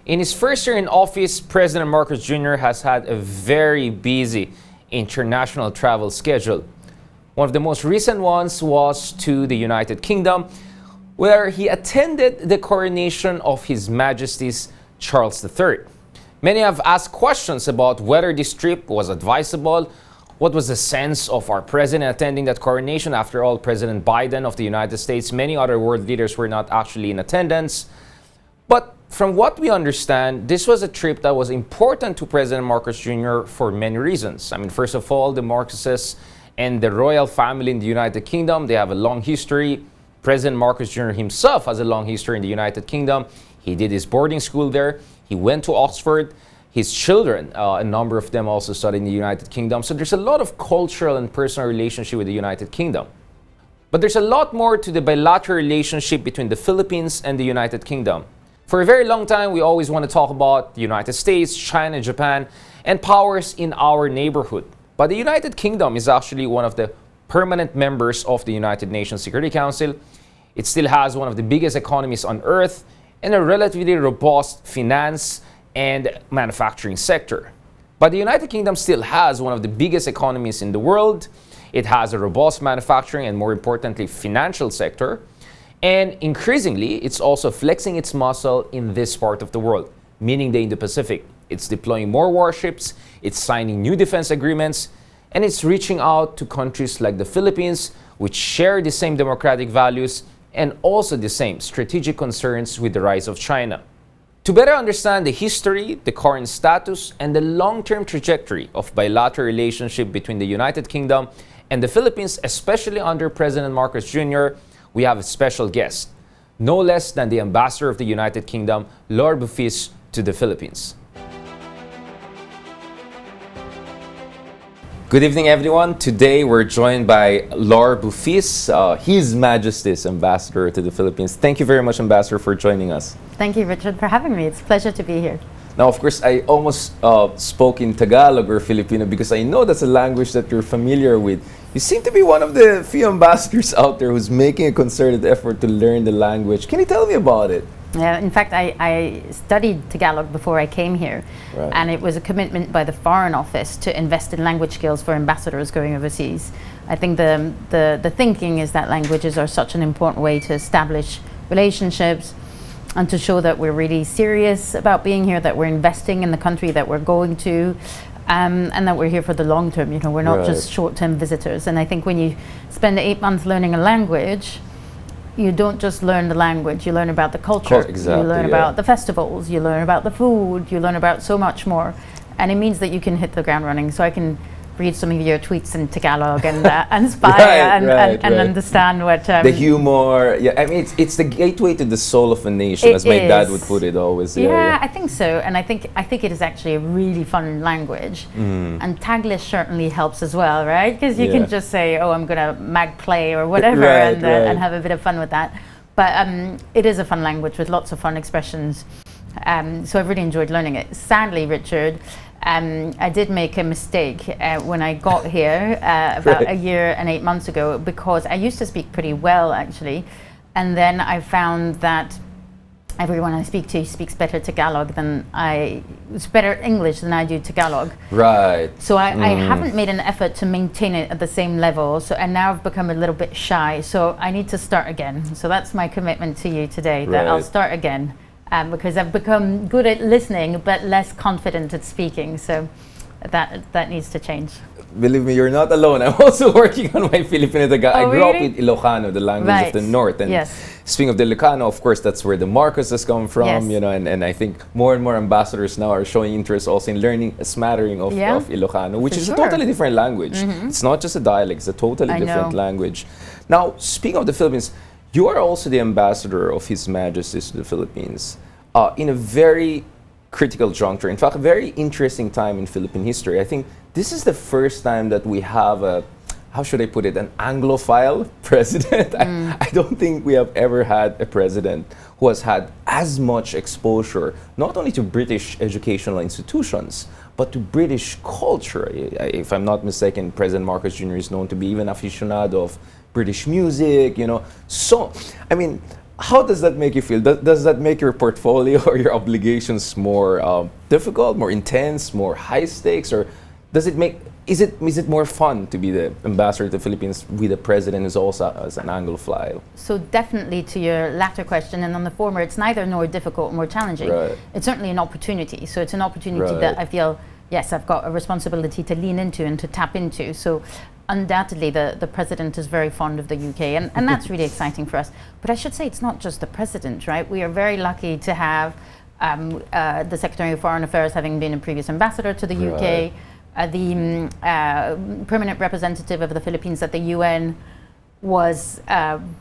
In his first year in office, President Marcos Jr. has had a very busy international travel schedule. One of the most recent ones was to the United Kingdom, where he attended the coronation of His Majesty's Charles III. Many have asked questions about whether this trip was advisable. What was the sense of our president attending that coronation? After all, President Biden of the United States, many other world leaders were not actually in attendance. But from what we understand, this was a trip that was important to President Marcos Jr. for many reasons. First of all, the Marcoses and the royal family in the United Kingdom, they have a long history. President Marcos Jr. himself has a long history in the United Kingdom. He did his boarding school there. He went to Oxford. His children, a number of them also studied in the United Kingdom. So there's a lot of cultural and personal relationship with the United Kingdom. But there's a lot more to the bilateral relationship between the Philippines and the United Kingdom. For a very long time, we always want to talk about the United States, China, Japan, and powers in our neighborhood. But the United Kingdom is actually one of the permanent members of the United Nations Security Council. It still has one of the biggest economies on earth and a relatively robust finance and manufacturing sector. But the United Kingdom still has one of the biggest economies in the world. It has a robust manufacturing and, more importantly, financial sector. And increasingly, it's also flexing its muscle in this part of the world, meaning the Indo-Pacific. It's deploying more warships, it's signing new defense agreements, and it's reaching out to countries like the Philippines, which share the same democratic values and also the same strategic concerns with the rise of China. To better understand the history, the current status, and the long-term trajectory of bilateral relationship between the United Kingdom and the Philippines, especially under President Marcos Jr., we have a special guest, no less than the Ambassador of the United Kingdom, Laure Beaufils, to the Philippines. Good evening, everyone. Today we're joined by Laure Beaufils, His Majesty's Ambassador to the Philippines. Thank you very much, Ambassador, for joining us. Thank you, Richard, for having me. It's a pleasure to be here. Now, of course, I almost spoke in Tagalog or Filipino because I know that's a language that you're familiar with. You seem to be one of the few ambassadors out there who's making a concerted effort to learn the language. Can you tell me about it? Yeah, in fact, I studied Tagalog before I came here, Right. and it was a commitment by the Foreign Office to invest in language skills for ambassadors going overseas. I think the thinking is that languages are such an important way to establish relationships and to show that we're really serious about being here, that we're investing in the country that we're going to, and that we're here for the long term. You know, we're not Right. just short-term visitors. And I think when you spend 8 months learning a language, you don't just learn the language, you learn about the culture, Exactly, you learn yeah. about the festivals, you learn about the food, you learn about so much more. And it means that you can hit the ground running. So I can read some of your tweets in Tagalog and inspire and understand what... the humor, yeah, it's the gateway to the soul of a nation, as my dad would put it always. Yeah, I think so. And I think it is actually a really fun language. And Taglish certainly helps as well, right? Because you can just say, oh, I'm going to mag play or whatever, and have a bit of fun with that. But it is a fun language with lots of fun expressions. So I've really enjoyed learning it. Sadly, Richard, I did make a mistake when I got here about a year and 8 months ago, because I used to speak pretty well, actually. And then I found that everyone I speak to speaks better Tagalog it's better English than I do Tagalog. Right. So I haven't made an effort to maintain it at the same level. And now I've become a little bit shy. So I need to start again. So that's my commitment to you today, that I'll start again. Because I've become good at listening but less confident at speaking, so that needs to change. Believe me, you're not alone. I'm also working on my Filipino Tagalog. I grew up with Ilocano, the language of the North. And speaking of the Ilocano, of course, that's where the Marcoses come from, you know, and I think more and more ambassadors now are showing interest also in learning a smattering of Ilocano, which is a totally different language. It's not just a dialect, it's a totally different language. Now, speaking of the Philippines, you are also the ambassador of His Majesty to the Philippines in a very critical juncture. In fact, a very interesting time in Philippine history. I think this is the first time that we have a, how should I put it, an Anglophile president. I don't think we have ever had a president who has had as much exposure, not only to British educational institutions, but to British culture. If I'm not mistaken, President Marcos Jr. is known to be even aficionado of British music, you know. So, how does that make you feel? Does that make your portfolio or your obligations more difficult, more intense, more high stakes, or does it make is it more fun to be the ambassador to the Philippines with the president who's also as an Anglophile? So definitely to your latter question, and on the former, it's neither nor difficult nor challenging. Right. It's certainly an opportunity. So it's an opportunity Right. that I feel, yes, I've got a responsibility to lean into and to tap into. So undoubtedly the president is very fond of the UK, and that's really exciting for us. But I should say it's not just the president, right? We are very lucky to have the Secretary of Foreign Affairs having been a previous ambassador to the UK, the permanent representative of the Philippines at the UN was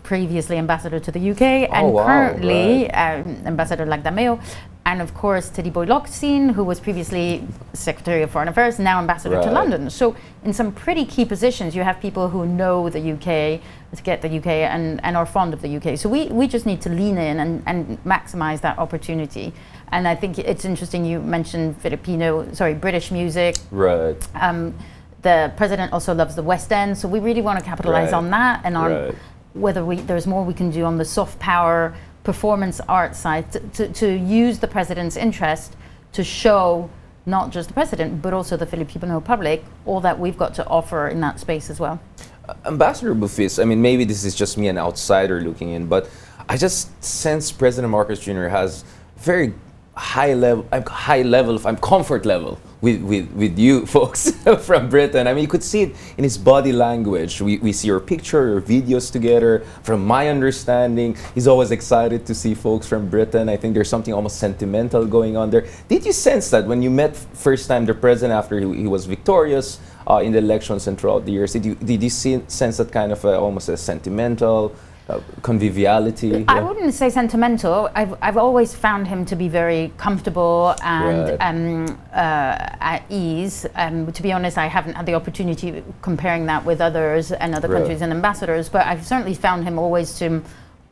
previously ambassador to the UK, and currently Ambassador Lagdameo, and of course Teddy Boy Locsin, who was previously Secretary of Foreign Affairs, now ambassador to London. So in some pretty key positions, you have people who know the UK, to get the UK, and are fond of the UK. So we just need to lean in and maximize that opportunity. And I think it's interesting you mentioned British music. Right. The president also loves the West End, so we really want to capitalize on that, and on whether there's more we can do on the soft power performance art side to use the president's interest to show not just the president but also the Filipino public all that we've got to offer in that space as well. Ambassador Beaufils, I mean, maybe this is just me, an outsider looking in, but I just sense President Marcos Jr. has very high level of comfort level with you folks from Britain. I mean, you could see it in his body language. We see your picture, your videos together. From my understanding, he's always excited to see folks from Britain. I think there's something almost sentimental going on there. Did you sense that when you met first time the president after he was victorious in the elections and throughout the years? Did you sense that kind of almost a sentimental conviviality? I wouldn't say sentimental. I've always found him to be very comfortable and at ease. To be honest, I haven't had the opportunity comparing that with others and other countries and ambassadors, but I've certainly found him always to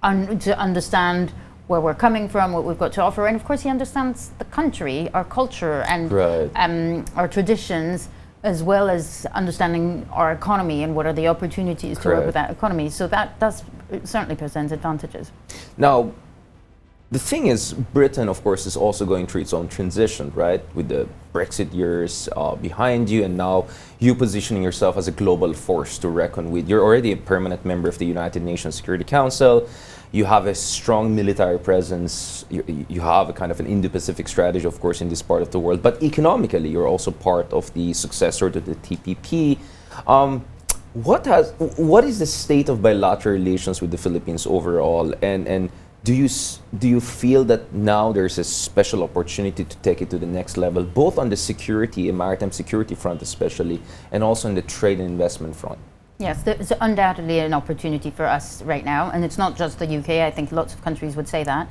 understand where we're coming from, what we've got to offer, and of course he understands the country, our culture, and our traditions, as well as understanding our economy and what are the opportunities to work with that economy. So that does certainly present advantages. Now, the thing is, Britain, of course, is also going through its own transition, right? With the Brexit years behind you, and now you positioning yourself as a global force to reckon with. You're already a permanent member of the United Nations Security Council. You have a strong military presence. You have a kind of an Indo-Pacific strategy, of course, in this part of the world. But economically, you're also part of the successor to the TPP. What is the state of bilateral relations with the Philippines overall? And do you feel that now there's a special opportunity to take it to the next level, both on the security and maritime security front especially, and also on the trade and investment front? Yes, there's undoubtedly an opportunity for us right now, and it's not just the UK. I think lots of countries would say that.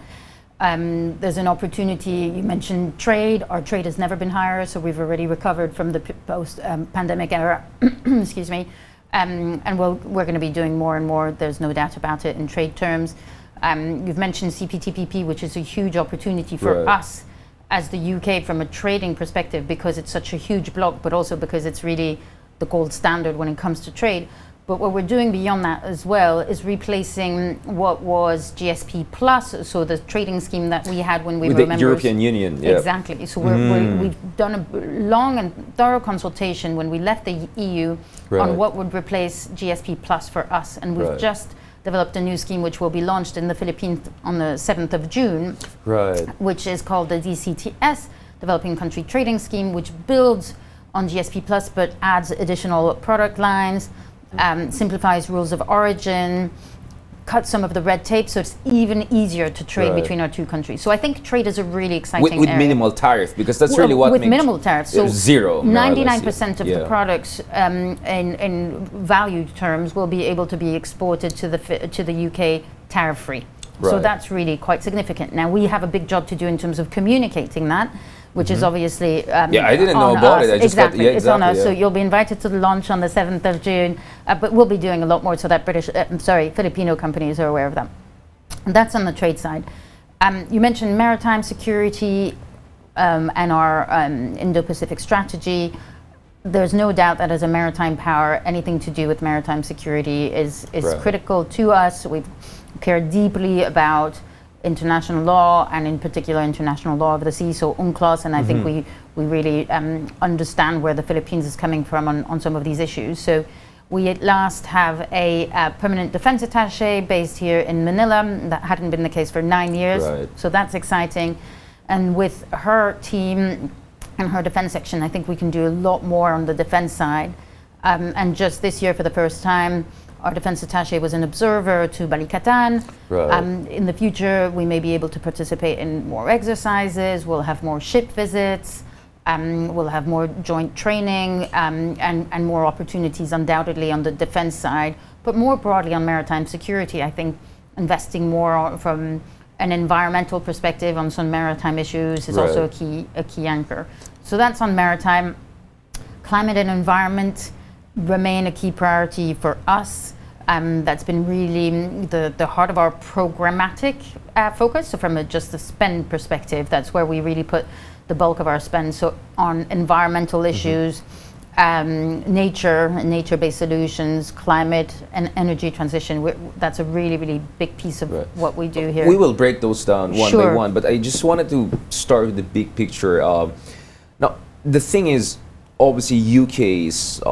There's an opportunity. You mentioned trade. Our trade has never been higher, so we've already recovered from the post-pandemic era. Excuse me. And we're going to be doing more and more. There's no doubt about it in trade terms. You've mentioned CPTPP, which is a huge opportunity for us as the UK from a trading perspective, because it's such a huge bloc, but also because it's really the gold standard when it comes to trade. But what we're doing beyond that as well is replacing what was GSP Plus, so the trading scheme that we had when we were members. With the European Union, yeah. Exactly. So we've done a long and thorough consultation when we left the EU on what would replace GSP Plus for us. And we've just developed a new scheme which will be launched in the Philippines on the 7th of June, which is called the DCTS, Developing Country Trading Scheme, which builds on GSP Plus but adds additional product lines, simplifies rules of origin, cuts some of the red tape, so it's even easier to trade between our two countries. So I think trade is a really exciting with area. minimal tariff, because that's really what with makes minimal tariffs. So zero. 99% of the products in value terms will be able to be exported to the UK tariff-free. So that's really quite significant. Now we have a big job to do in terms of communicating that, which is obviously I didn't know about it. I just exactly, it's on us. So you'll be invited to the launch on the 7th of June, but we'll be doing a lot more so that Filipino companies are aware of that. And that's on the trade side. You mentioned maritime security and our Indo-Pacific strategy. There's no doubt that as a maritime power, anything to do with maritime security is critical to us. We've care deeply about international law, and in particular international law of the sea, so UNCLOS, and I think we really understand where the Philippines is coming from on some of these issues. So we at last have a permanent defense attaché based here in Manila. That hadn't been the case for 9 years, so that's exciting. And with her team and her defense section, I think we can do a lot more on the defense side. And just this year, for the first time, our defense attaché was an observer to Balikatan. In the future, we may be able to participate in more exercises. We'll have more ship visits. We'll have more joint training and more opportunities, undoubtedly, on the defense side. But more broadly on maritime security, I think investing more from an environmental perspective on some maritime issues is also a key anchor. So that's on maritime. Climate and environment remain a key priority for us. That's been really the heart of our programmatic focus. So from just a spend perspective, that's where we really put the bulk of our spend. So on environmental issues, nature-based solutions, climate and energy transition, that's a really, really big piece of what we do here. We will break those down one by one, but I just wanted to start with the big picture. Now, the thing is, obviously, UK's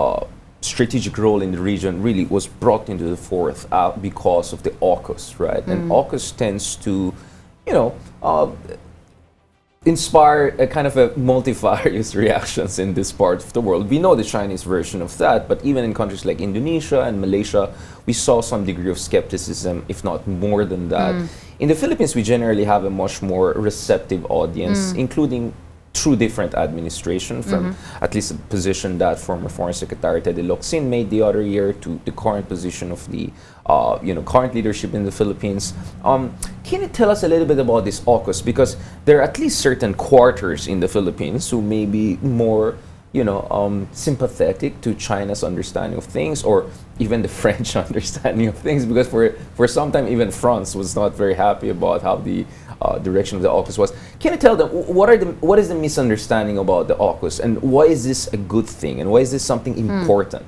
strategic role in the region really was brought into the forth because of the AUKUS, right? And AUKUS tends to, inspire a kind of a multifarious reactions in this part of the world. We know the Chinese version of that, but even in countries like Indonesia and Malaysia, we saw some degree of skepticism, if not more than that. In the Philippines, we generally have a much more receptive audience, including through different administration, from at least a position that former Foreign Secretary Teddy Locsin made the other year to the current position of the current leadership in the Philippines. Can you tell us a little bit about this AUKUS? Because there are at least certain quarters in the Philippines who may be more sympathetic to China's understanding of things, or even the French understanding of things, because for some time even France was not very happy about how the direction of the AUKUS was. Can you tell them what is the misunderstanding about the AUKUS, and why is this a good thing, and why is this something important?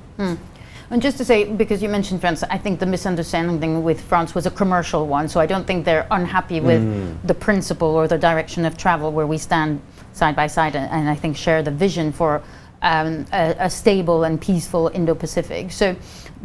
And just to say, because you mentioned France, I think the misunderstanding with France was a commercial one, so I don't think they're unhappy with the principle or the direction of travel, where we stand side by side and I think share the vision for a stable and peaceful Indo-Pacific. So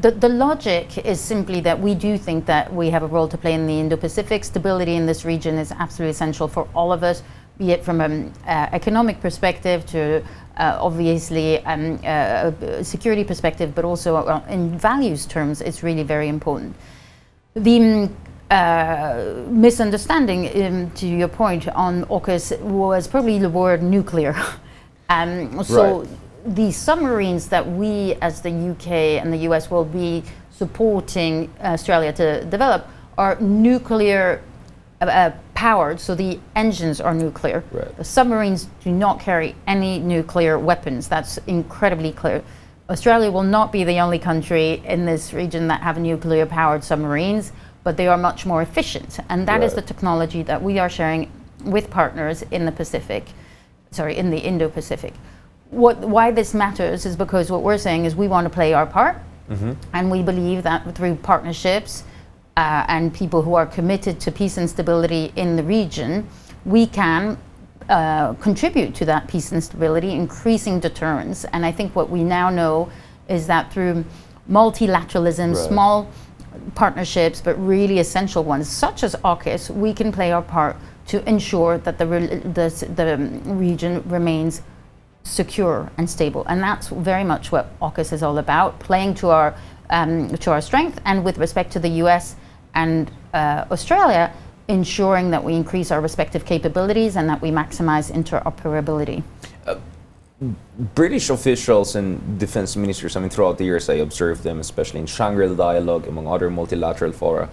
the logic is simply that we do think that we have a role to play in the Indo-Pacific. Stability in this region is absolutely essential for all of us, be it from an economic perspective to obviously a security perspective, but also in values terms, it's really very important. The misunderstanding, to your point, on AUKUS was probably the word nuclear. The submarines that we as the UK and the US will be supporting Australia to develop are nuclear powered, so the engines are nuclear. The submarines do not carry any nuclear weapons. That's incredibly clear. Australia will not be the only country in this region that have nuclear powered submarines, but they are much more efficient, and that is the technology that we are sharing with partners in the Indo-Pacific. Why this matters is because what we're saying is we want to play our part, and we believe that through partnerships and people who are committed to peace and stability in the region, we can contribute to that peace and stability, increasing deterrence. And I think what we now know is that through multilateralism, small partnerships, but really essential ones, such as AUKUS, we can play our part to ensure that the region remains secure and stable. And that's very much what AUKUS is all about, playing to our strength, and with respect to the US and Australia, ensuring that we increase our respective capabilities and that we maximize interoperability. British officials and defense ministers, throughout the years I observed them, especially in Shangri-La Dialogue, among other multilateral fora,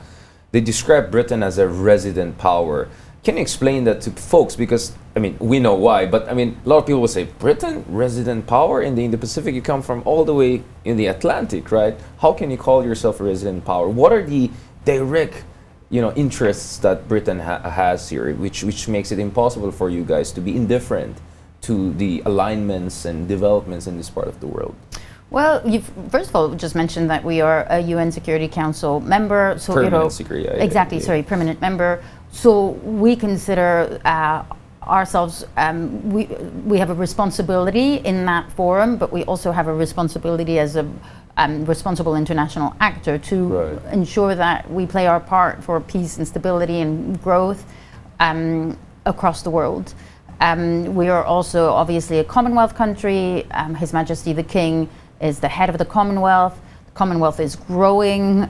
they describe Britain as a resident power. Can you explain that to folks? Because, we know why, but a lot of people will say, Britain, resident power in the Indo-Pacific? You come from all the way in the Atlantic, right? How can you call yourself a resident power? What are the direct, interests that Britain has here, which makes it impossible for you guys to be indifferent to the alignments and developments in this part of the world? Well, you've first of all just mentioned that we are a UN Security Council member, so permanent security, exactly. Sorry, permanent member. So we consider ourselves. We have a responsibility in that forum, but we also have a responsibility as a responsible international actor to ensure that we play our part for peace and stability and growth across the world. We are also obviously a Commonwealth country. His Majesty the King is the head of the Commonwealth. The Commonwealth is growing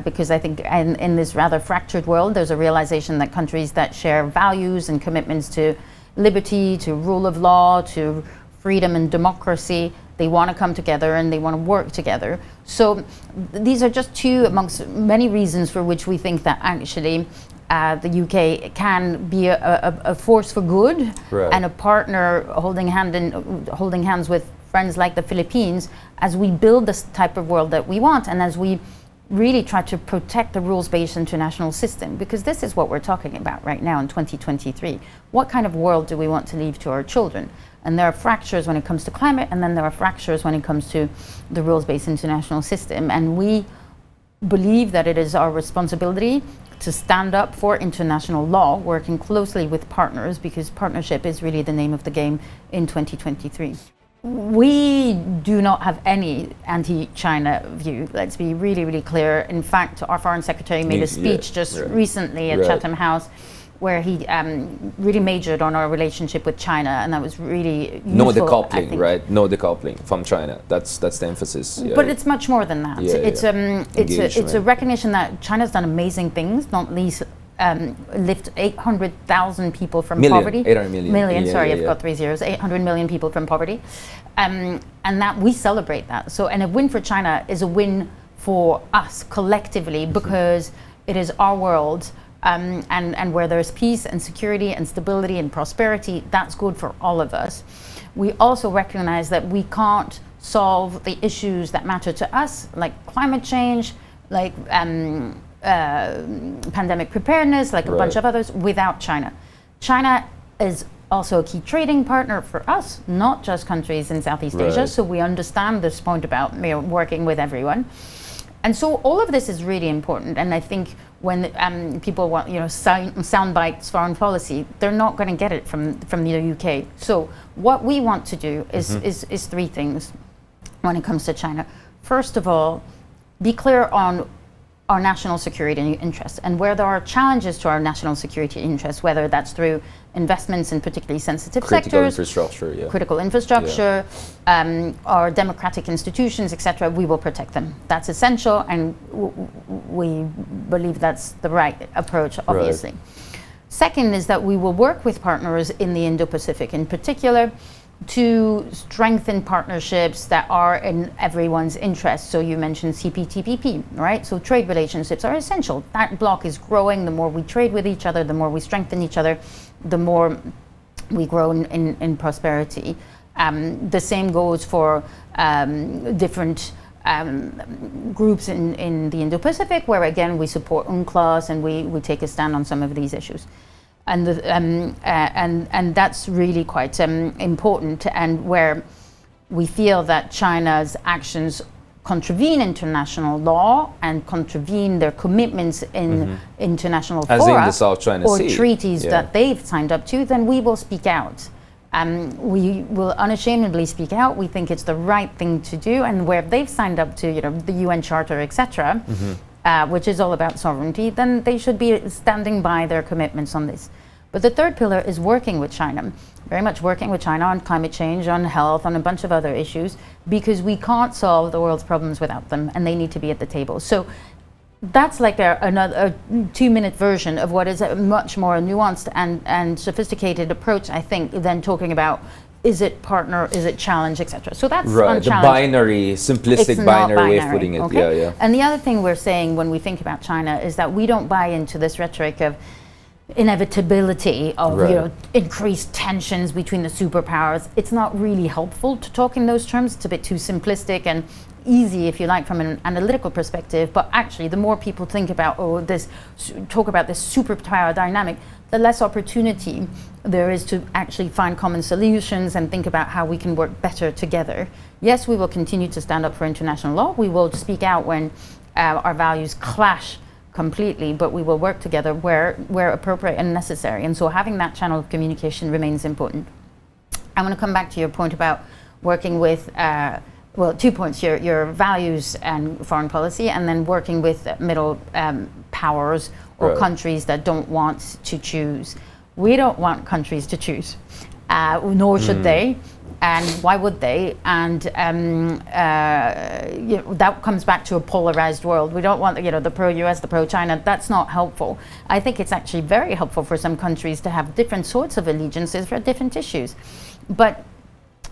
because I think in this rather fractured world, there's a realization that countries that share values and commitments to liberty, to rule of law, to freedom and democracy, they want to come together and they want to work together. So these are just two amongst many reasons for which we think that actually the UK can be a force for good and a partner holding hands with friends like the Philippines as we build this type of world that we want and as we really try to protect the rules-based international system, because this is what we're talking about right now in 2023. What kind of world do we want to leave to our children? And there are fractures when it comes to climate, and then there are fractures when it comes to the rules-based international system. And we believe that it is our responsibility to stand up for international law, working closely with partners, because partnership is really the name of the game in 2023. We do not have any anti-China view. Let's be really, really clear. In fact, our Foreign Secretary made a speech recently at Chatham House where he really majored on our relationship with China, and that was really useful. No decoupling, right? No decoupling from China. That's the emphasis. But it's much more than that. It's a recognition that China's done amazing things, not least lift 800,000 people from poverty. 800 million. I've got 3 zeros. 800 million people from poverty, and that we celebrate that. So, and a win for China is a win for us collectively because it is our world. And where there's peace and security and stability and prosperity, that's good for all of us. We also recognize that we can't solve the issues that matter to us, like climate change, like pandemic preparedness, like a bunch of others, without China. China is also a key trading partner for us, not just countries in Southeast Asia. So we understand this point about working with everyone. And so all of this is really important. And I think when people want, sound bites foreign policy, they're not going to get it from the UK. So what we want to do is three things when it comes to China. First of all, be clear on our national security interests and where there are challenges to our national security interests, whether that's through investments in particularly sensitive sectors, critical infrastructure, our democratic institutions, etc. We will protect them. That's essential, and we believe that's the right approach, obviously. Second is that we will work with partners in the Indo-Pacific, in particular, to strengthen partnerships that are in everyone's interest. So you mentioned CPTPP, right? So trade relationships are essential. That bloc is growing. The more we trade with each other, the more we strengthen each other, the more we grow in prosperity. The same goes for different groups in the Indo-Pacific, where again we support UNCLOS and we take a stand on some of these issues. And that's really quite important, and where we feel that China's actions contravene international law and contravene their commitments in international fora in the South China or Sea. treaties that they've signed up to, then we will speak out. We will unashamedly speak out. We think it's the right thing to do, and where they've signed up to, the UN Charter, etc., which is all about sovereignty, then they should be standing by their commitments on this. But the third pillar is working with China, very much working with China on climate change, on health, on a bunch of other issues, because we can't solve the world's problems without them, and they need to be at the table. So that's like another 2-minute version of what is a much more nuanced and sophisticated approach, I think, than talking about is it partner, is it challenge, etc. So that's the binary, simplistic binary way of putting it. Okay? And the other thing we're saying when we think about China is that we don't buy into this rhetoric of inevitability of increased tensions between the superpowers. It's not really helpful to talk in those terms. It's a bit too simplistic and easy, if you like, from an analytical perspective. But actually, the more people think about talk about this superpower dynamic, the less opportunity there is to actually find common solutions and think about how we can work better together. Yes, we will continue to stand up for international law. We will speak out when our values clash completely, but we will work together where appropriate and necessary. And so having that channel of communication remains important. I want to come back to your point about working with, 2 points, your values and foreign policy, and then working with middle powers or countries that don't want to choose. We don't want countries to choose, nor should they. And why would they? And that comes back to a polarized world. We don't want the pro-US, the pro-China. That's not helpful. I think it's actually very helpful for some countries to have different sorts of allegiances for different issues. But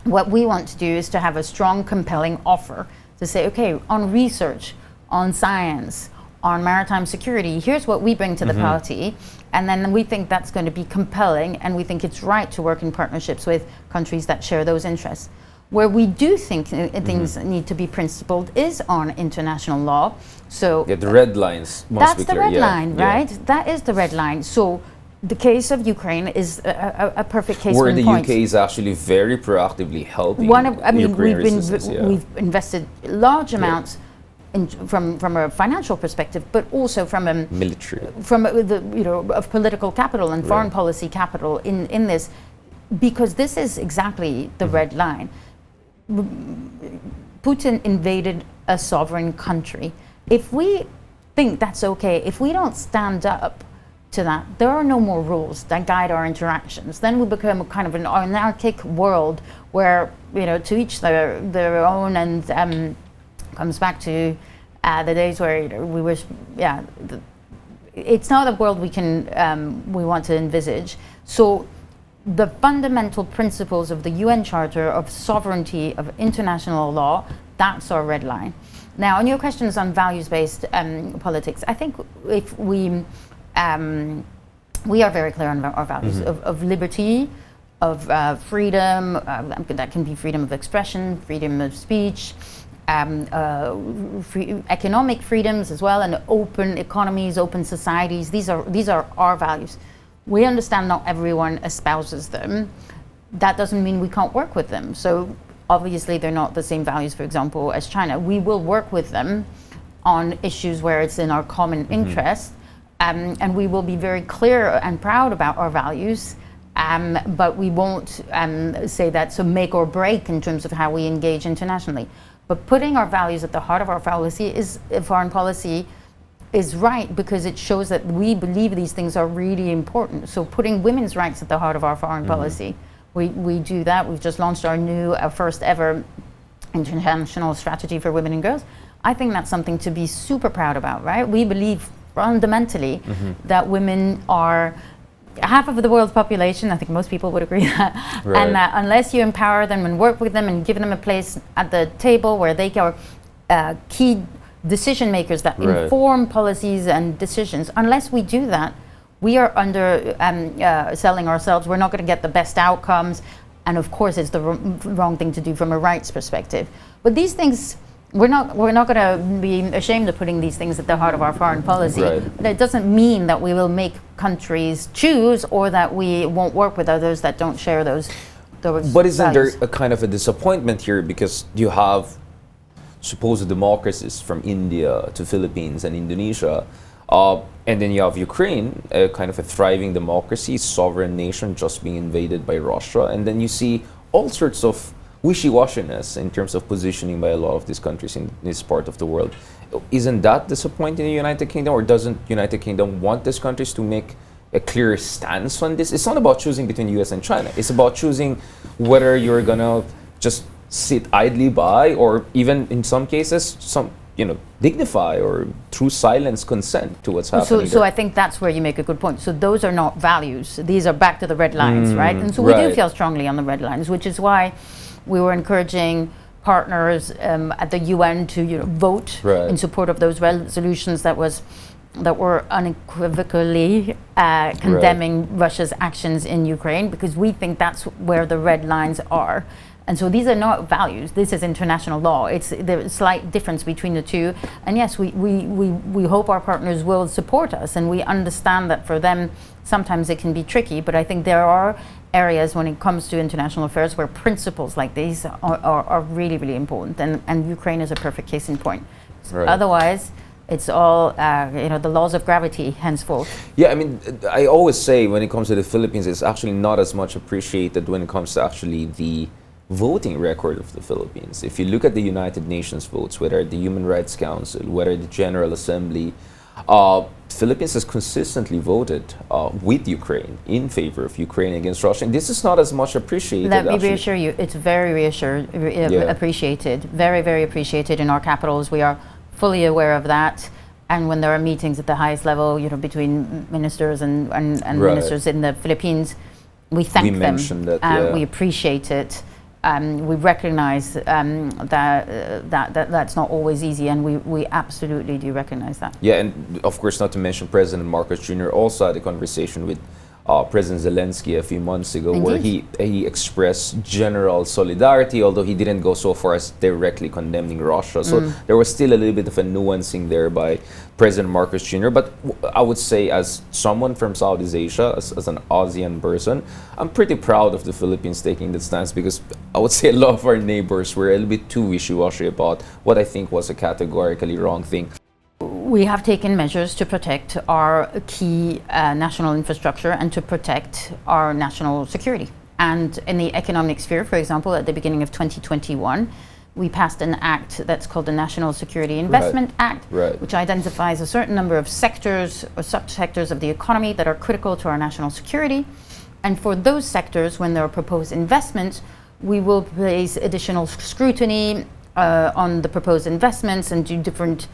what we want to do is to have a strong, compelling offer to say, okay, on research, on science, on maritime security, here's what we bring to the party. And then we think that's going to be compelling, and we think it's right to work in partnerships with countries that share those interests. Where we do think things need to be principled is on international law. So the red lines must be clear. That's the red line, right? That is the red line. So the case of Ukraine is a perfect case where in the point. UK is actually very proactively helping we've invested large amounts from a financial perspective, but also from a military, of political capital and foreign policy capital in this, because this is exactly the red line. Putin invaded a sovereign country. If we think that's okay, if we don't stand up to that, there are no more rules that guide our interactions. Then we become a kind of an anarchic world where to each their own, and comes back to the days where we were, it's not a world we want to envisage. So the fundamental principles of the UN Charter of sovereignty, of international law, that's our red line. Now, on your questions on values-based politics, I think if we are very clear on our values of liberty, of freedom, that can be freedom of expression, freedom of speech, economic freedoms as well, and open economies, open societies. These are our values. We understand not everyone espouses them. That doesn't mean we can't work with them. So obviously they're not the same values, for example, as China. We will work with them on issues where it's in our common interest, and we will be very clear and proud about our values. But we won't say that's a make or break in terms of how we engage internationally. But putting our values at the heart of our foreign policy is right, because it shows that we believe these things are really important. So putting women's rights at the heart of our foreign policy, we do that. We've just launched our first ever international strategy for women and girls. I think that's something to be super proud about, right? We believe fundamentally that women are half of the world's population. I think most people would agree that. And that unless you empower them and work with them and give them a place at the table where they are key decision makers that inform policies and decisions, unless we do that, we are selling ourselves. We're not going to get the best outcomes. And of course, it's the wrong thing to do from a rights perspective. But these things, we're not going to be ashamed of putting these things at the heart of our foreign policy. But it doesn't mean that we will make countries choose, or that we won't work with others that don't share those But isn't there a kind of a disappointment here, because you have supposed democracies from India to Philippines and Indonesia, and then you have Ukraine, a kind of a thriving democracy, sovereign nation, just being invaded by Russia, and then you see all sorts of wishy-washiness in terms of positioning by a lot of these countries in this part of the world. Isn't that disappointing in the United Kingdom, or doesn't United Kingdom want these countries to make a clear stance on this? It's not about choosing between US and China. It's about choosing whether you're gonna just sit idly by, or even in some cases, dignify or through silence consent to what's happening. So I think that's where you make a good point. So those are not values. These are back to the red lines, right? And so we do feel strongly on the red lines, which is why we were encouraging partners at the UN to vote in support of those resolutions that was that we're unequivocally condemning Russia's actions in Ukraine, because we think that's where the red lines are. And so these are not values. This is international law. It's the slight difference between the two. And yes, we hope our partners will support us, and we understand that for them sometimes it can be tricky. But I think there are areas when it comes to international affairs where principles like these are really, really important. And Ukraine is a perfect case in point. Right. Otherwise, it's all the laws of gravity henceforth. Yeah, I mean, I always say when it comes to the Philippines, it's actually not as much appreciated when it comes to actually the voting record of the Philippines. If you look at the United Nations votes, whether the Human Rights Council, whether the General Assembly, Philippines has consistently voted with Ukraine, in favor of Ukraine against Russia. And this is not as much appreciated. Let me reassure you, it's very appreciated, very, very appreciated in our capitals. We are fully aware of that. And when there are meetings at the highest level, between ministers and ministers in the Philippines, we thank them. We appreciate it. We recognize that's not always easy, and we absolutely do recognize that. Yeah, and of course, not to mention President Marcos Jr. also had a conversation with President Zelensky a few months ago. Indeed. Where he expressed general solidarity, although he didn't go so far as directly condemning Russia. So there was still a little bit of a nuancing there by President Marcos Jr. But I would say, as someone from Southeast Asia, as an ASEAN person, I'm pretty proud of the Philippines taking that stance, because I would say a lot of our neighbors were a little bit too wishy-washy about what I think was a categorically wrong thing. We have taken measures to protect our key national infrastructure and to protect our national security. And in the economic sphere, for example, at the beginning of 2021, we passed an act that's called the National Security Investment Act, which identifies a certain number of sectors or subsectors of the economy that are critical to our national security. And for those sectors, when there are proposed investments, we will place additional scrutiny on the proposed investments and do different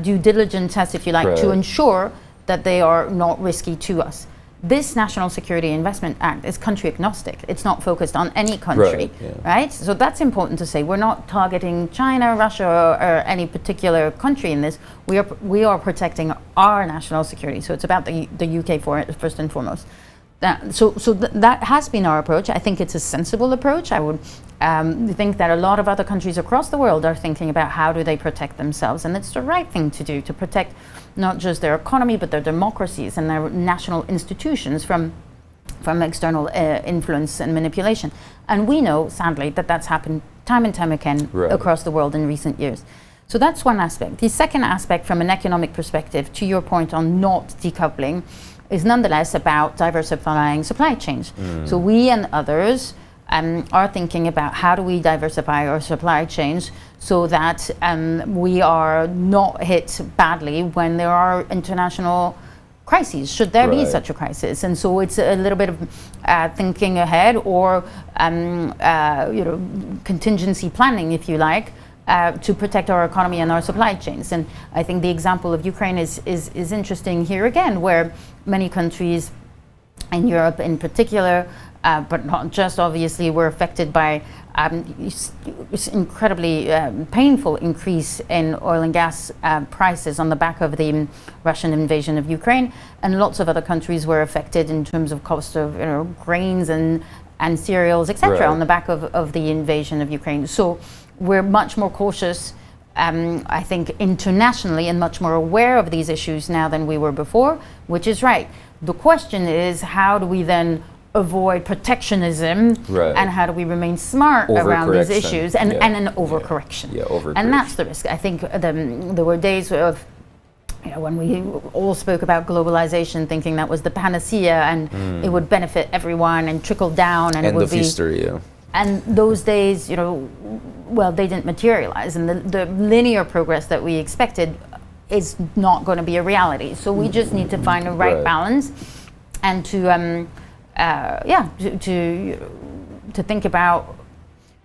due diligence tests, if you like, to ensure that they are not risky to us. This National Security Investment Act is country agnostic. It's not focused on any country, right? So that's important to say. We're not targeting China, Russia, or any particular country in this. We are protecting our national security. So it's about the UK first and foremost. That has been our approach. I think it's a sensible approach. I would think that a lot of other countries across the world are thinking about how do they protect themselves, and it's the right thing to do, to protect not just their economy but their democracies and their national institutions from external influence and manipulation. And we know, sadly, that that's happened time and time again across the world in recent years. So that's one aspect. The second aspect, from an economic perspective, to your point on not decoupling, is nonetheless about diversifying supply chains. So we and others are thinking about how do we diversify our supply chains so that we are not hit badly when there are international crises, should there be such a crisis. And so it's a little bit of thinking ahead, or contingency planning, if you like, to protect our economy and our supply chains. And I think the example of Ukraine is interesting here again, where many countries in Europe in particular, but not just, obviously, were affected by this incredibly painful increase in oil and gas prices on the back of the Russian invasion of Ukraine. And lots of other countries were affected in terms of cost of grains and cereals, etc., on the back of the invasion of Ukraine. So we're much more cautious, I think, internationally, and much more aware of these issues now than we were before, which is right. The question is, how do we then avoid protectionism, and how do we remain smart around these issues, and an overcorrection. And that's the risk. I think there were days of, when we all spoke about globalization, thinking that was the panacea and it would benefit everyone and trickle down, and end it would of history. And those days, well, they didn't materialize, and the linear progress that we expected is not going to be a reality. So we just need to find a right balance, and to think about,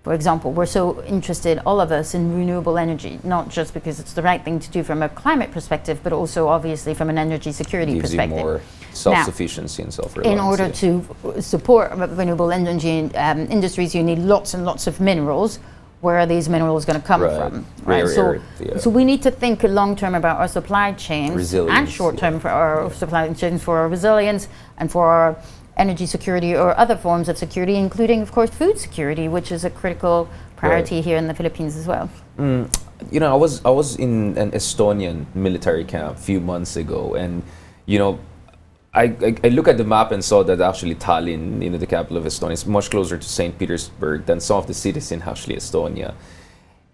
for example, we're so interested, all of us, in renewable energy, not just because it's the right thing to do from a climate perspective, but also obviously from an energy security perspective. Gives you more self-sufficiency and self-reliance. In order to support renewable energy industries, you need lots and lots of minerals. where are these minerals going to come from? Right. So we need to think long term about our supply chains and short term for our supply chains, for our resilience and for our energy security or other forms of security, including, of course, food security, which is a critical priority here in the Philippines as well. You know, I was in an Estonian military camp a few months ago, and you know, I look at the map and saw that actually Tallinn, you know, the capital of Estonia, is much closer to St. Petersburg than some of the cities in actually Estonia.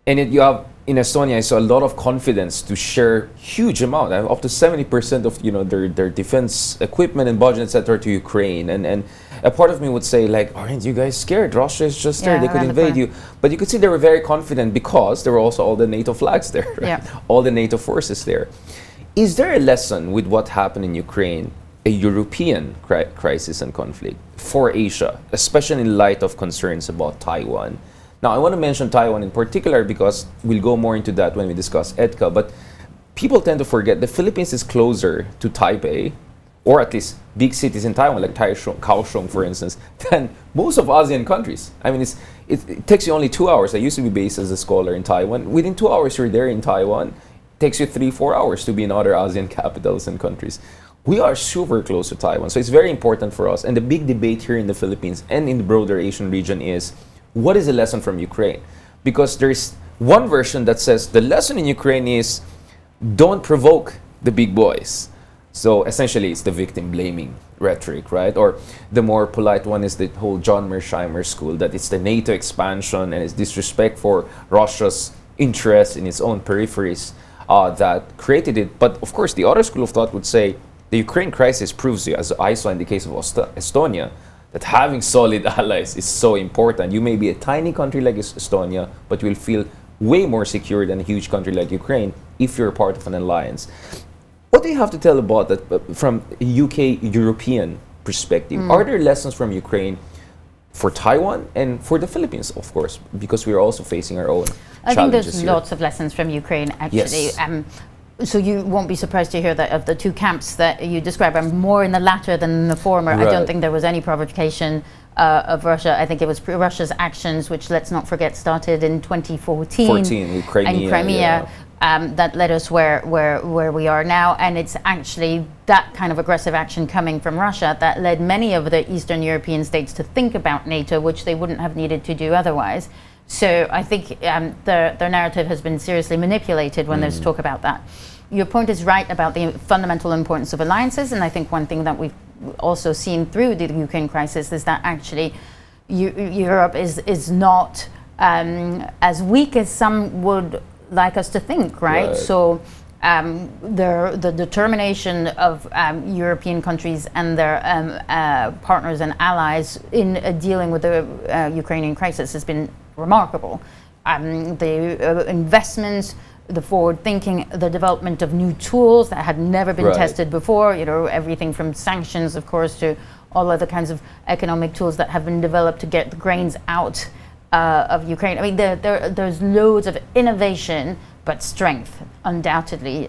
And you have, in Estonia, I saw a lot of confidence to share huge amount, up to 70% of, you know, their defense equipment and budget, etc., to Ukraine. And a part of me would say, like, aren't you guys scared? Russia is just there; they could invade you. But you could see they were very confident because there were also all the NATO flags there, right? All the NATO forces there. Is there a lesson with what happened in Ukraine, a European crisis and conflict for Asia, especially in light of concerns about Taiwan? Now, I want to mention Taiwan in particular because we'll go more into that when we discuss EDCA, but people tend to forget the Philippines is closer to Taipei, or at least big cities in Taiwan, like Kaohsiung, for instance, than most of ASEAN countries. I mean, it takes you only 2 hours. I used to be based as a scholar in Taiwan. Within 2 hours, you're there in Taiwan. It takes you 3-4 hours to be in other ASEAN capitals and countries. We are super close to Taiwan, so it's very important for us. And the big debate here in the Philippines and in the broader Asian region is, what is the lesson from Ukraine? Because there's one version that says the lesson in Ukraine is don't provoke the big boys. So essentially it's the victim blaming rhetoric, right? Or the more polite one is the whole John Mearsheimer school, that it's the NATO expansion and it's disrespect for Russia's interest in its own peripheries that created it. But of course the other school of thought would say the Ukraine crisis proves you, as I saw in the case of Estonia, that having solid allies is so important. You may be a tiny country like Estonia, but you will feel way more secure than a huge country like Ukraine if you're part of an alliance. What do you have to tell about that from a UK European perspective? Are there lessons from Ukraine for Taiwan and for the Philippines, of course, because we're also facing our own challenges I think there's here. Lots of lessons from Ukraine, actually. Yes. So you won't be surprised to hear that of the two camps that you describe, I'm more in the latter than the former. Right. I don't think there was any provocation of Russia. I think it was Russia's actions, which, let's not forget, started in 2014 with Crimea, in Crimea, that led us where we are now. And it's actually that kind of aggressive action coming from Russia that led many of the Eastern European states to think about NATO, which they wouldn't have needed to do otherwise. So I think their narrative has been seriously manipulated when there's talk about that. Your point is right about the fundamental importance of alliances, and I think one thing that we've also seen through the Ukraine crisis is that actually Europe is not as weak as some would like us to think, right? So the determination of European countries and their partners and allies in dealing with the Ukrainian crisis has been remarkable. The investments, the forward thinking, the development of new tools that had never been tested before, you know, everything from sanctions, of course, to all other kinds of economic tools that have been developed to get the grains out of Ukraine. I mean, there's loads of innovation, but strength, undauntedoundoubtedly,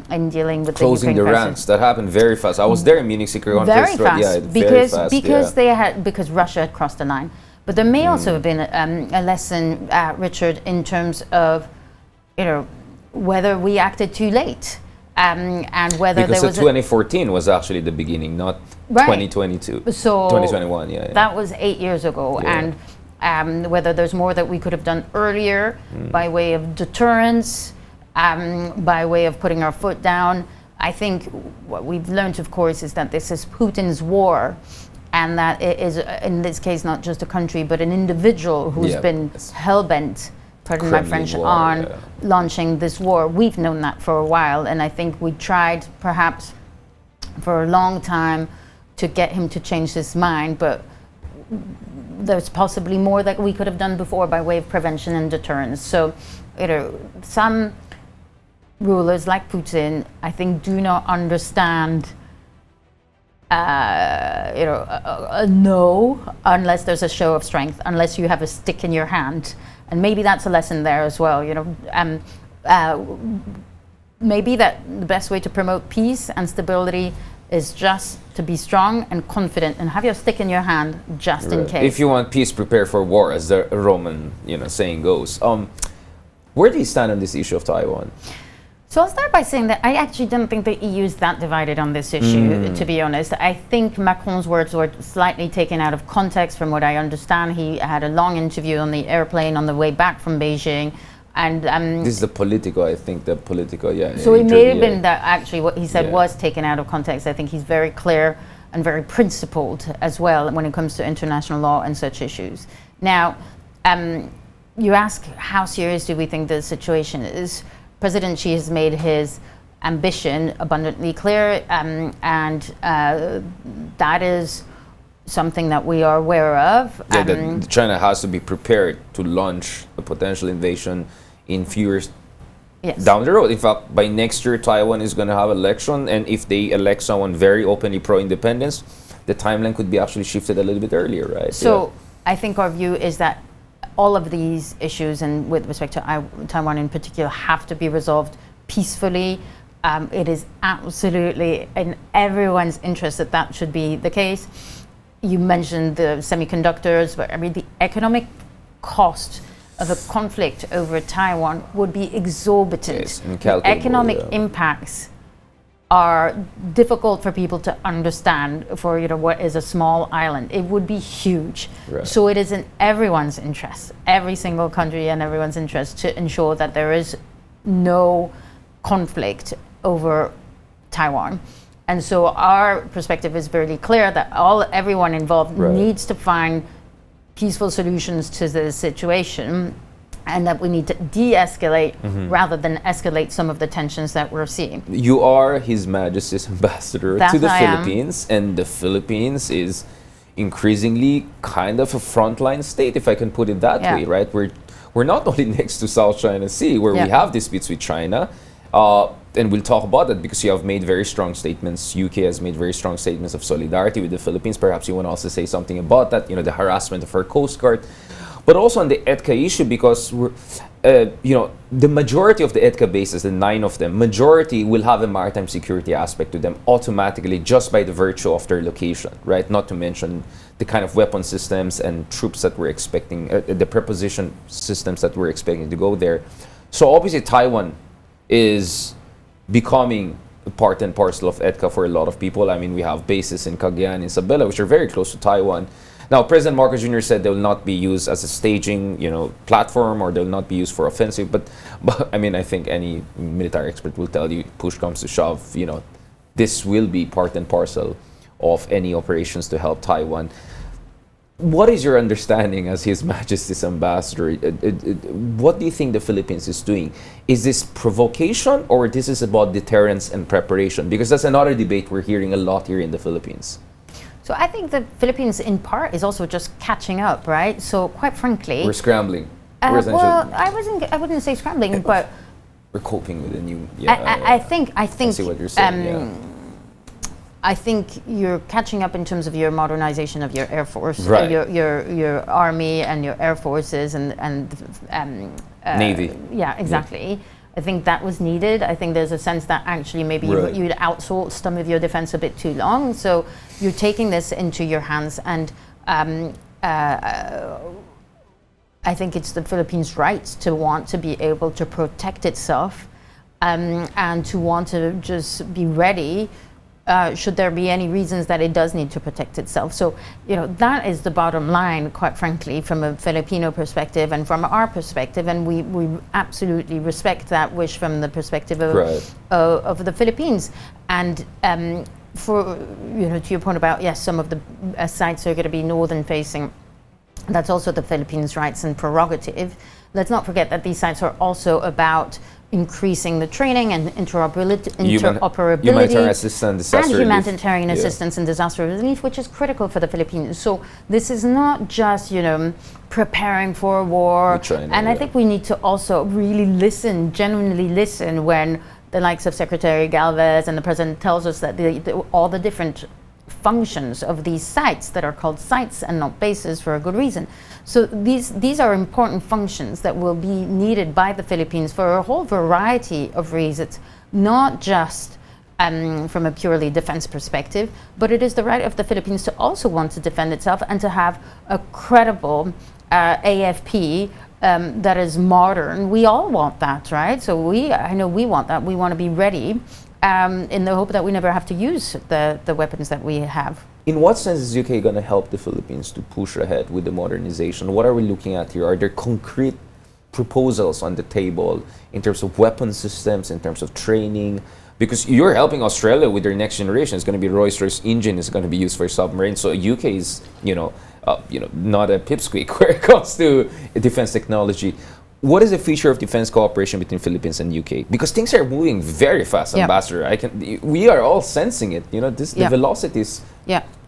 in dealing with closing the ranks. That happened very fast. I was there in Munich Security Conference. Very fast, because Russia had crossed the line. But there may also have been a lesson, Richard, in terms of, you know, whether we acted too late, and whether because there was 2014 was actually the beginning, not 2022. So 2021, that was 8 years ago, and whether there's more that we could have done earlier by way of deterrence, by way of putting our foot down. I think what we've learned, of course, is that this is Putin's war, and that it is, in this case, not just a country, but an individual who's been hell-bent, pardon my French, on launching this war. We've known that for a while, and I think we tried, perhaps, for a long time to get him to change his mind, but there's possibly more that we could have done before by way of prevention and deterrence. So, you know, some rulers like Putin, I think, do not understand a no unless there's a show of strength, unless you have a stick in your hand. And maybe that's a lesson there as well, you know. Maybe that the best way to promote peace and stability is just to be strong and confident and have your stick in your hand just in case. If you want peace, prepare for war, as the Roman saying goes. Where do you stand on this issue of Taiwan? So I'll start by saying that I actually don't think the EU is that divided on this issue, to be honest. I think Macron's words were slightly taken out of context from what I understand. He had a long interview on the airplane on the way back from Beijing. And this is the Politico, I think, yeah. So it may have been that actually what he said was taken out of context. I think he's very clear and very principled as well when it comes to international law and such issues. Now, you ask how serious do we think the situation is? President Xi has made his ambition abundantly clear, and that is something that we are aware of. Yeah, that China has to be prepared to launch a potential invasion in few years down the road. In fact, by next year, Taiwan is going to have election, and if they elect someone very openly pro-independence, the timeline could be actually shifted a little bit earlier, right? So I think our view is that all of these issues, and with respect to Taiwan in particular, have to be resolved peacefully. It is absolutely in everyone's interest that that should be the case. You mentioned the semiconductors, but I mean the economic cost of a conflict over Taiwan would be exorbitant. Yes, the economic impacts are difficult for people to understand for what is a small island. It would be huge. Right. So it is in everyone's interest, every single country and everyone's interest, to ensure that there is no conflict over Taiwan. And so our perspective is very clear that everyone involved needs to find peaceful solutions to the situation, and that we need to de-escalate rather than escalate some of the tensions that we're seeing. You are His Majesty's ambassador to the Philippines, and the Philippines is increasingly kind of a frontline state, if I can put it that way, right? We're not only next to South China Sea, where we have disputes with China, and we'll talk about that because you have made very strong statements. UK has made very strong statements of solidarity with the Philippines. Perhaps you want to also say something about that, the harassment of our Coast Guard. But also on the EDCA issue, because the majority of the EDCA bases, the 9 of them, majority will have a maritime security aspect to them automatically just by the virtue of their location, right? Not to mention the kind of weapon systems and troops that we're expecting, the preposition systems that we're expecting to go there. So obviously Taiwan is becoming part and parcel of EDCA for a lot of people. I mean, we have bases in Cagayan and Isabela, which are very close to Taiwan. Now, President Marcos Jr. said they will not be used as a staging, platform, or they will not be used for offensive. But I mean, I think any military expert will tell you, push comes to shove, this will be part and parcel of any operations to help Taiwan. What is your understanding as His Majesty's ambassador? What do you think the Philippines is doing? Is this provocation, or this is about deterrence and preparation? Because that's another debate we're hearing a lot here in the Philippines. So I think the Philippines, in part, is also just catching up, right? So quite frankly, we're scrambling. Well, I wouldn't say scrambling, but we're coping with a new. I think. I see what you're saying. I think you're catching up in terms of your modernization of your air force, right. Your army and your air forces and Navy. Yeah, exactly. Yeah. I think that was needed. I think there's a sense that actually maybe you'd outsourced some of your defense a bit too long. So you're taking this into your hands, and I think it's the Philippines' right to want to be able to protect itself, and to want to just be ready should there be any reasons that it does need to protect itself. So, that is the bottom line, quite frankly, from a Filipino perspective and from our perspective, and we absolutely respect that wish from the perspective of the Philippines. And for, to your point about, yes, some of the sites are going to be northern facing, that's also the Philippines' rights and prerogative. Let's not forget that these sites are also about increasing the training and interoperability humanitarian assistance, and humanitarian assistance and disaster relief, which is critical for the Philippines. So this is not just preparing for a war. China, and I think we need to also really listen, genuinely listen, when the likes of Secretary Galvez and the President tells us that all the different functions of these sites that are called sites and not bases for a good reason. So these are important functions that will be needed by the Philippines for a whole variety of reasons, not just from a purely defense perspective, but it is the right of the Philippines to also want to defend itself and to have a credible AFP that is modern. We all want that, right? So I know we want that. We want to be ready in the hope that we never have to use the weapons that we have. In what sense is UK going to help the Philippines to push ahead with the modernization? What are we looking at here? Are there concrete proposals on the table in terms of weapon systems, in terms of training? Because you're helping Australia with their next generation. It's going to be Rolls-Royce engine is going to be used for submarines. So UK is, not a pipsqueak where it comes to defense technology. What is the future of defense cooperation between Philippines and UK? Because things are moving very fast, Ambassador. We are all sensing it. The velocity is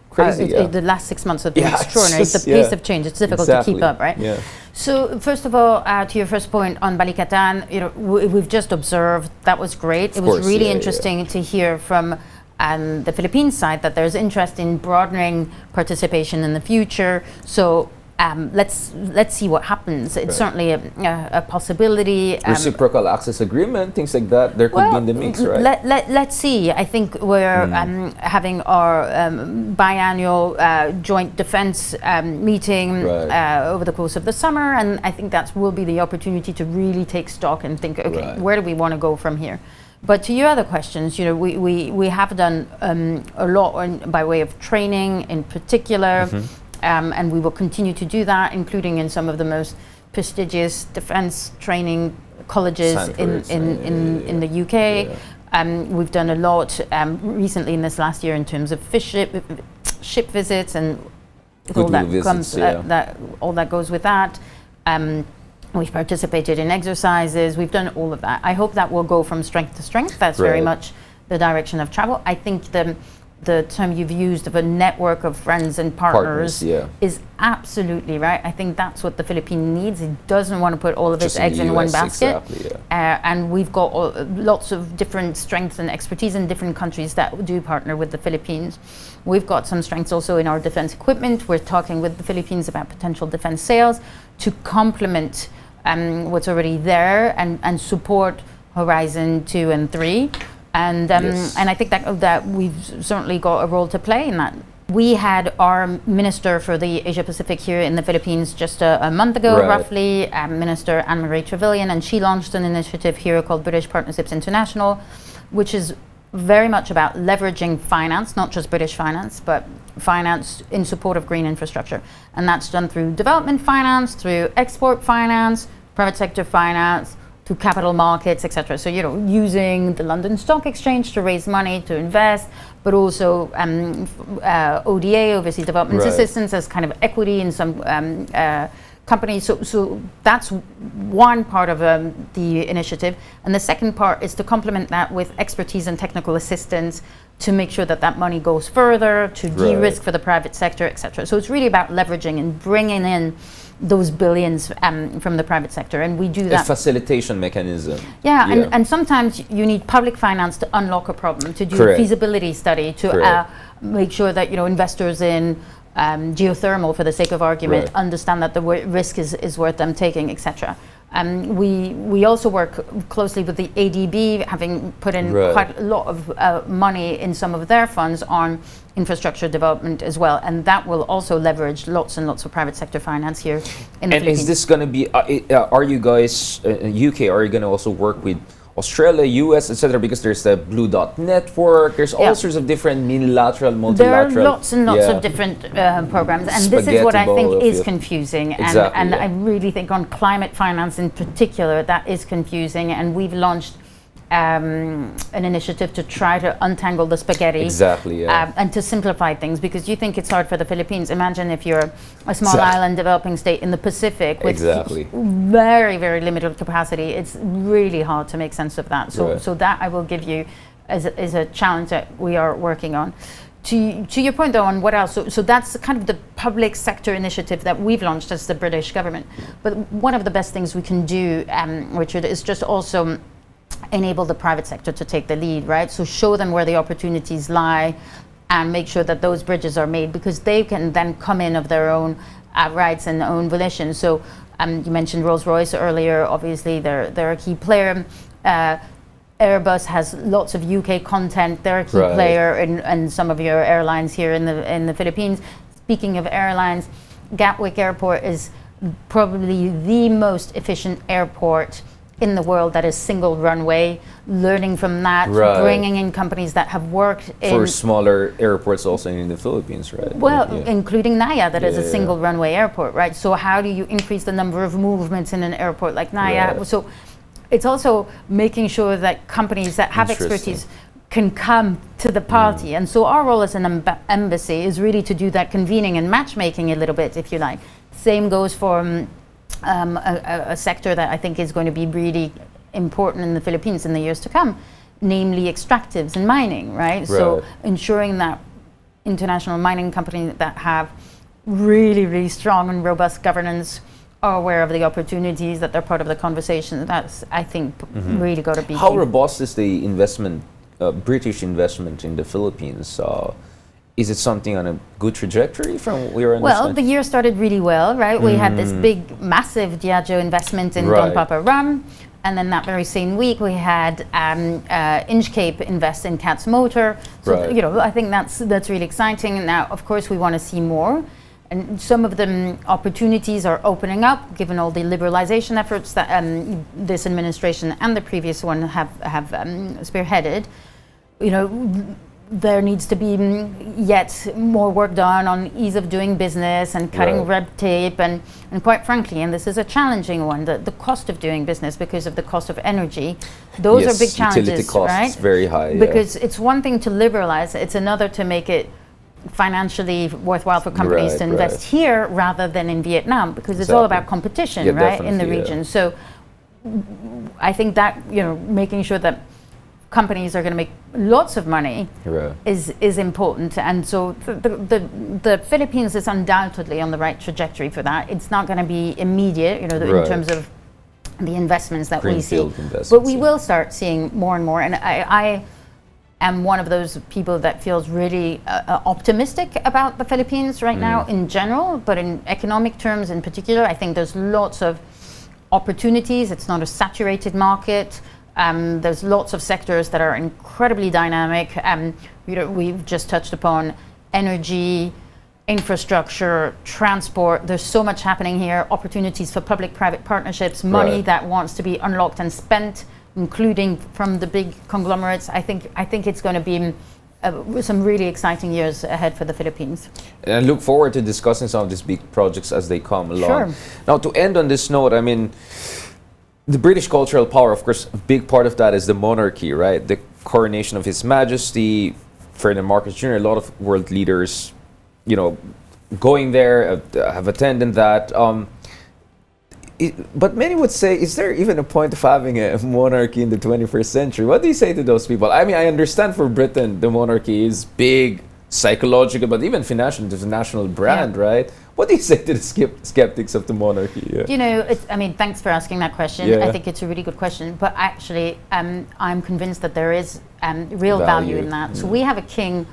crazy. The last 6 months have been extraordinary. The pace of change, it's difficult to keep up, right? Yeah. So first of all, to your first point on Balikatan, we've just observed, that was great. It was really interesting to hear from the Philippines side that there's interest in broadening participation in the future. So let's see what happens. It's certainly a possibility. Reciprocal access agreement, things like that. There could be in the mix, right? Let's see. I think we're having our biannual joint defense meeting over the course of the summer, and I think that will be the opportunity to really take stock and think, okay, where do we want to go from here? But to your other questions, we have done a lot by way of training in particular. And we will continue to do that, including in some of the most prestigious defense training colleges in the UK. We've done a lot recently in this last year in terms of ship visits and all that goes with that. We've participated in exercises. We've done all of that. I hope that will go from strength to strength. That's very much the direction of travel. I think the term you've used of a network of friends and partners is absolutely right. I think that's what the Philippines needs. It doesn't want to put all of its eggs in one basket. Exactly, and we've got lots of different strengths and expertise in different countries that do partner with the Philippines. We've got some strengths also in our defense equipment. We're talking with the Philippines about potential defense sales to complement what's already there and support Horizon 2 and 3. And I think that we've certainly got a role to play in that. We had our minister for the Asia-Pacific here in the Philippines just a month ago, roughly, Minister Anne-Marie Trevelyan, and she launched an initiative here called British Partnerships International, which is very much about leveraging finance, not just British finance, but finance in support of green infrastructure. And that's done through development finance, through export finance, private sector finance, to capital markets, etc. So, using the London Stock Exchange to raise money to invest, but also ODA, Overseas Development Assistance, as kind of equity in some companies. So that's one part of the initiative. And the second part is to complement that with expertise and technical assistance to make sure that money goes further, to de-risk for the private sector, etc. So it's really about leveraging and bringing in those billions from the private sector, and we do that. A facilitation mechanism. And sometimes you need public finance to unlock a problem, to do a feasibility study, to make sure that investors in geothermal, for the sake of argument, understand that the risk is worth them taking, etc. We also work closely with the ADB, having put in quite a lot of money in some of their funds on infrastructure development as well, and that will also leverage lots and lots of private sector finance here in the Philippines. And is this going to be, are you guys, UK, are you going to also work with Australia, US, etc., because there's the Blue Dot Network, there's all sorts of different unilateral, multilateral. There are lots and lots of different programs, and this is what I think is confusing. And I really think on climate finance in particular, that is confusing, and we've launched an initiative to try to untangle the spaghetti and to simplify things, because you think it's hard for the Philippines. Imagine if you're a small island developing state in the Pacific with very, very limited capacity. It's really hard to make sense of that. So that I will give you as a challenge that we are working on. To your point, though, on what else, so that's kind of the public sector initiative that we've launched as the British government. But one of the best things we can do, Richard, is just also enable the private sector to take the lead, right? So show them where the opportunities lie and make sure that those bridges are made, because they can then come in of their own rights and own volition. So you mentioned Rolls-Royce earlier. Obviously, they're a key player. Airbus has lots of UK content. They're a key player in some of your airlines here in the Philippines. Speaking of airlines, Gatwick Airport is probably the most efficient airport in the world that is single runway. Learning from that, bringing in companies that have worked for smaller airports also in the Philippines, right? Well, including Naya, that is a single runway airport, right? So how do you increase the number of movements in an airport like Naya? So it's also making sure that companies that have expertise can come to the party. And so our role as an embassy is really to do that convening and matchmaking a little bit, if you like. Same goes for a sector that I think is going to be really important in the Philippines in the years to come, namely extractives and mining, right? So ensuring that international mining companies that have really, really strong and robust governance are aware of the opportunities, that they're part of the conversation. That's, I think, really got to be How key. robust is the investment, British investment in the Philippines? Is it something on a good trajectory from your understanding? Well, the year started really well, right? We had this big, massive Diageo investment in Don Papa Rum. And then that very same week, we had Inchcape invest in Cat's Motor. So, you know, I think that's really exciting. Now, of course, we want to see more. And some of the opportunities are opening up, given all the liberalization efforts that this administration and the previous one have spearheaded. You know, there needs to be yet more work done on ease of doing business and cutting red tape, and quite frankly, and this is a challenging one, the cost of doing business because of the cost of energy. Those are big challenges, utility costs, right? Very high. Because it's one thing to liberalize, it's another to make it financially worthwhile for companies to invest here rather than in Vietnam, because it's all about competition, right, in the region. So I think that, you know, making sure that companies are going to make lots of money is important. And so the Philippines is undoubtedly on the right trajectory for that. It's not going to be immediate, you know, in terms of the investments that we see. But we will start seeing more and more. And I am one of those people that feels really optimistic about the Philippines right now in general, but in economic terms in particular, I think there's lots of opportunities. It's not a saturated market. There's lots of sectors that are incredibly dynamic. You know, we've just touched upon energy, infrastructure, transport. There's so much happening here. Opportunities for public-private partnerships, money that wants to be unlocked and spent, including from the big conglomerates. I think it's going to be some really exciting years ahead for the Philippines. And I look forward to discussing some of these big projects as they come along. Now, to end on this note, I mean, the British cultural power, of course, a big part of that is the monarchy, right? The coronation of His Majesty, Ferdinand Marcos Jr., a lot of world leaders, you know, going there, have attended that. But many would say, is there even a point of having a monarchy in the 21st century? What do you say to those people? I mean, I understand for Britain, the monarchy is big, psychological, but even financial, it's a national brand, right? What do you say to the skeptics of the monarchy? You know, I mean, thanks for asking that question. I think it's a really good question. But actually, I'm convinced that there is real value in that. So we have a king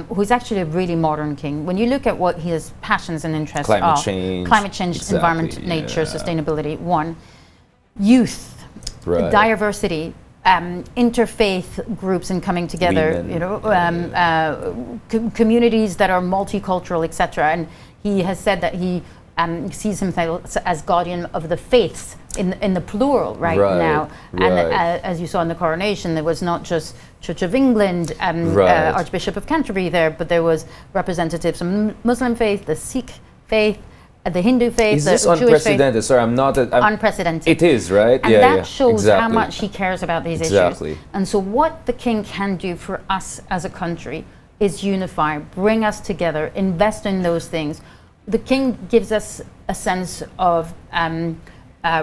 who's actually a really modern king. When you look at what his passions and interests are, climate change, environment, nature, sustainability, one, youth, diversity, interfaith groups and coming together, you know, communities that are multicultural, etc. And he has said that he sees himself as guardian of the faiths in the plural now. And as you saw in the coronation, there was not just Church of England, Archbishop of Canterbury there, but there was representatives from Muslim faith, the Sikh faith, the Hindu faith. Is this unprecedented? Faith. Sorry, I'm unprecedented. It is, right? And that shows how much he cares about these issues. And so what the king can do for us as a country is unify, bring us together, invest in those things. The king gives us a sense of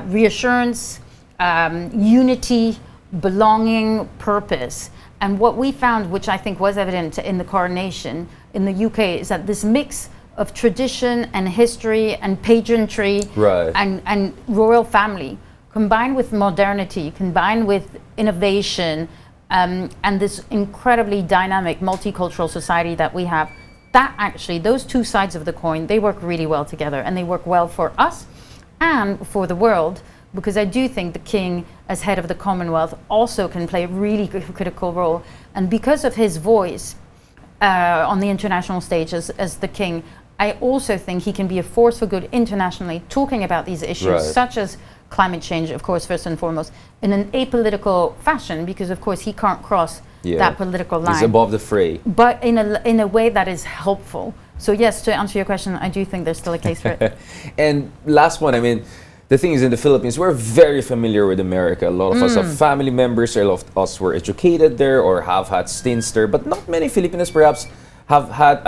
reassurance, unity, belonging, purpose. And what we found, which I think was evident in the coronation in the UK, is that this mix of tradition and history and pageantry and royal family, combined with modernity, combined with innovation, and this incredibly dynamic multicultural society that we have, that actually, those two sides of the coin, they work really well together, and they work well for us and for the world, because I do think the king, as head of the Commonwealth, also can play a really critical role. And because of his voice on the international stage as the king, I also think he can be a force for good internationally, talking about these issues, such as climate change, of course, first and foremost, in an apolitical fashion, because, of course, he can't cross that political line. He's above the fray. But in a way that is helpful. So, yes, to answer your question, I do think there's still a case for it. And last one, I mean, the thing is, in the Philippines, we're very familiar with America. A lot of us have family members, a lot of us were educated there or have had stints there, but not many Filipinos perhaps have had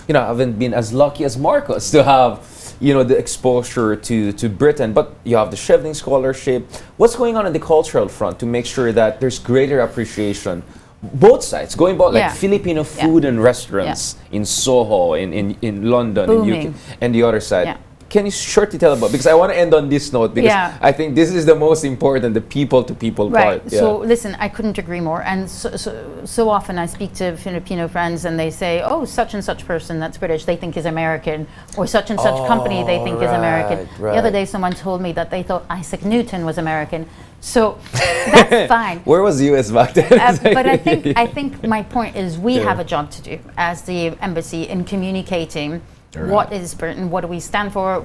haven't been as lucky as Marcos to have, the exposure to Britain. But you have the Shevling Scholarship. What's going on the cultural front to make sure that there's greater appreciation, both sides, going back, like Filipino food and restaurants in Soho, in London, booming. in UK, and the other side. Can you shortly tell about, because I want to end on this note, because I think this is the most important, the people-to-people part. So listen, I couldn't agree more. And so often I speak to Filipino friends and they say, oh, such and such person that's British, they think is American, or such and such company they think is American. The other day someone told me that they thought Isaac Newton was American. So that's fine. Where was the US back then? But I think my point is we have a job to do as the embassy in communicating what is Britain, what do we stand for,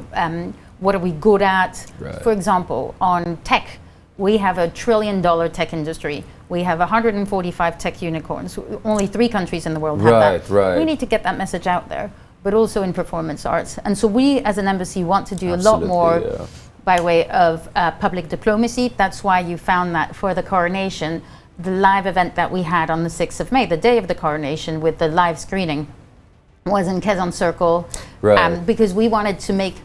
what are we good at. For example, on tech, we have a $1 trillion tech industry. We have 145 tech unicorns. Only 3 countries in the world have that. We need to get that message out there, but also in performance arts. And so we as an embassy want to do a lot more by way of public diplomacy. That's why you found that for the coronation, the live event that we had on the 6th of May, the day of the coronation, with the live screening, was in Quezon Circle, because we wanted to make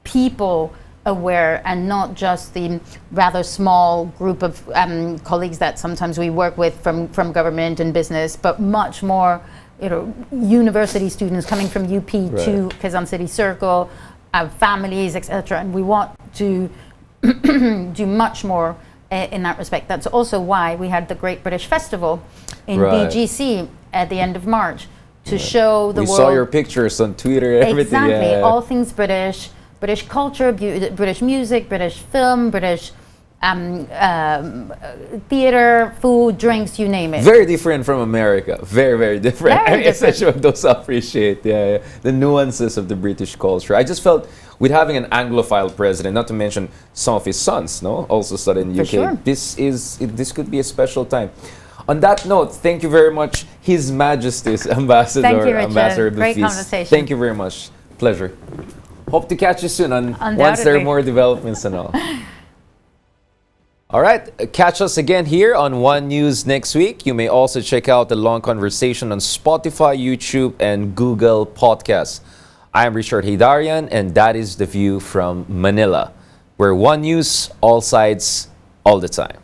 people aware, and not just the rather small group of colleagues that sometimes we work with from government and business, but much more, university students coming from UP to Quezon City Circle, families, etc. And we want to do much more in that respect. That's also why we had the Great British Festival in BGC at the end of March, to show the world. We saw your pictures on Twitter and everything. Exactly, all things British, British culture, British music, British film, British theater, food, drinks, you name it. Very different from America. Very, very different. Very different. Especially when those appreciate the nuances of the British culture. I just felt with having an Anglophile president, not to mention some of his sons, also studied in the UK. Sure. This could be a special time. On that note, thank you very much, His Majesty's Ambassador. Thank you, Richard. Ambassador Great Beaufils. conversation. Thank you very much. Pleasure. Hope to catch you soon once there are more developments and all. All right, catch us again here on One News next week. You may also check out the long conversation on Spotify, YouTube, and Google Podcasts. I am Richard Heydarian, and that is The View from Manila. We're One News, all sides, all the time.